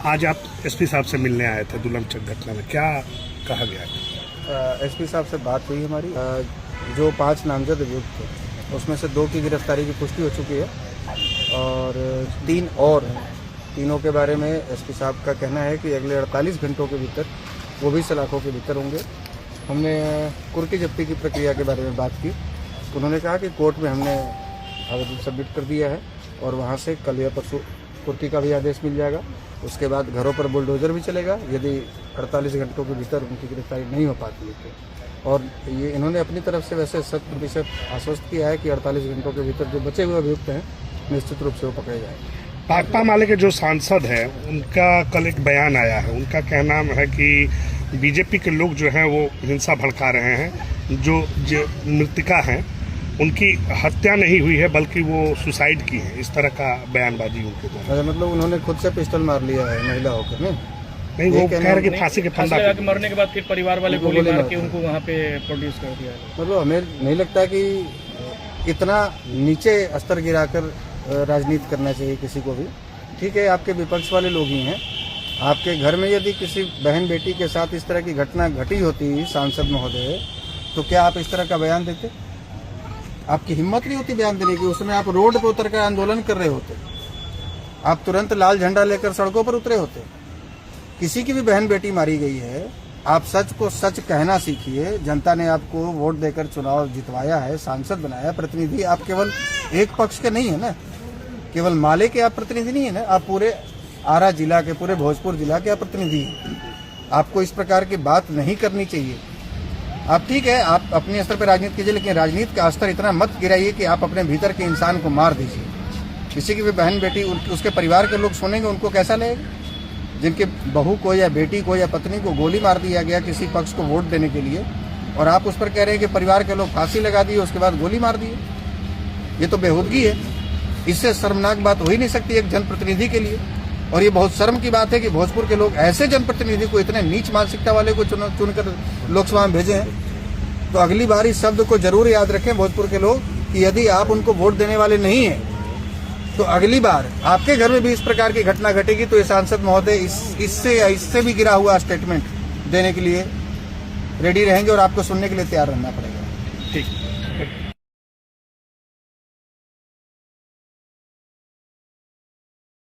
आज आप एसपी साहब से मिलने आए थे दुल्लमचक घटना में, क्या कहा गया? एसपी साहब से बात हुई हमारी। जो 5 नामजद अभियुक्त थे उसमें से 2 की गिरफ्तारी की पुष्टि हो चुकी है और 3 और हैं। तीनों के बारे में एसपी साहब का कहना है कि अगले 48 घंटों के भीतर वो भी सलाखों के भीतर होंगे। हमने कुर्की जब्ती की प्रक्रिया के बारे में बात की। उन्होंने कहा कि कोर्ट में हमने आवेदन सबमिट कर दिया है और वहाँ से कल या परसों कुर्की का भी आदेश मिल जाएगा। उसके बाद घरों पर बुलडोजर भी चलेगा यदि 48 घंटों के भीतर उनकी गिरफ्तारी नहीं हो पाती है तो। और ये इन्होंने अपनी तरफ से वैसे 100% आश्वस्त किया है कि 48 घंटों के भीतर जो बचे हुए अभियुक्त हैं निश्चित रूप से वो पकड़े जाएंगे। भाकपा माले के जो सांसद हैं उनका कल एक बयान आया है, उनका कहना है कि बीजेपी के लोग जो हैं वो हिंसा भड़का रहे हैं। जो मृतका हैं उनकी हत्या नहीं हुई है बल्कि वो सुसाइड की है, इस तरह का बयानबाजी उनके द्वारा। मतलब उन्होंने खुद से पिस्टल मार लिया है महिला होकर नहीं, वो कह रहे कि फांसी के फंदा पे मरने के बाद फिर परिवार वाले गोली मार के उनको वहाँ पे प्रोड्यूस कर दिया। मतलब हमें नहीं लगता कि इतना नीचे स्तर गिराकर राजनीति करना चाहिए किसी को भी। ठीक है, आपके विपक्ष वाले लोग ही हैं। आपके घर में यदि किसी बहन बेटी के साथ इस तरह की घटना घटी होती सांसद महोदय, तो क्या आप इस तरह का बयान देते? आपकी हिम्मत नहीं होती बयान देने की। उसमें आप रोड पर उतर कर आंदोलन कर रहे होते, आप तुरंत लाल झंडा लेकर सड़कों पर उतरे होते। किसी की भी बहन बेटी मारी गई है, आप सच को सच कहना सीखिए। जनता ने आपको वोट देकर चुनाव जितवाया है, सांसद बनाया, प्रतिनिधि आप केवल एक पक्ष के नहीं है ना, केवल माले के आप प्रतिनिधि नहीं है ना, आप पूरे आरा जिला के, पूरे भोजपुर जिला के आप प्रतिनिधि हैं। आपको इस प्रकार की बात नहीं करनी चाहिए। आप ठीक है, आप अपने स्तर पर राजनीति कीजिए, लेकिन राजनीति का स्तर इतना मत गिराइए कि आप अपने भीतर के इंसान को मार दीजिए। किसी की भी बहन बेटी उसके परिवार के लोग सुनेंगे, उनको कैसा लगेगा? जिनके बहू को या बेटी को या पत्नी को गोली मार दिया गया किसी पक्ष को वोट देने के लिए, और आप उस पर कह रहे हैं कि परिवार के लोग फांसी लगा दिए, उसके बाद गोली मार दिए। ये तो बेहूदगी है। इससे शर्मनाक बात हो ही नहीं सकती एक जनप्रतिनिधि के लिए। और ये बहुत शर्म की बात है कि भोजपुर के लोग ऐसे जनप्रतिनिधि को, इतने नीच मानसिकता वाले को चुनकर लोकसभा में भेजे हैं। तो अगली बार इस शब्द को जरूर याद रखें भोजपुर के लोग कि यदि आप उनको वोट देने वाले नहीं हैं तो अगली बार आपके घर में भी इस प्रकार की घटना घटेगी तो ये सांसद महोदय इससे भी गिरा हुआ स्टेटमेंट देने के लिए रेडी रहेंगे और आपको सुनने के लिए तैयार रहना पड़ेगा।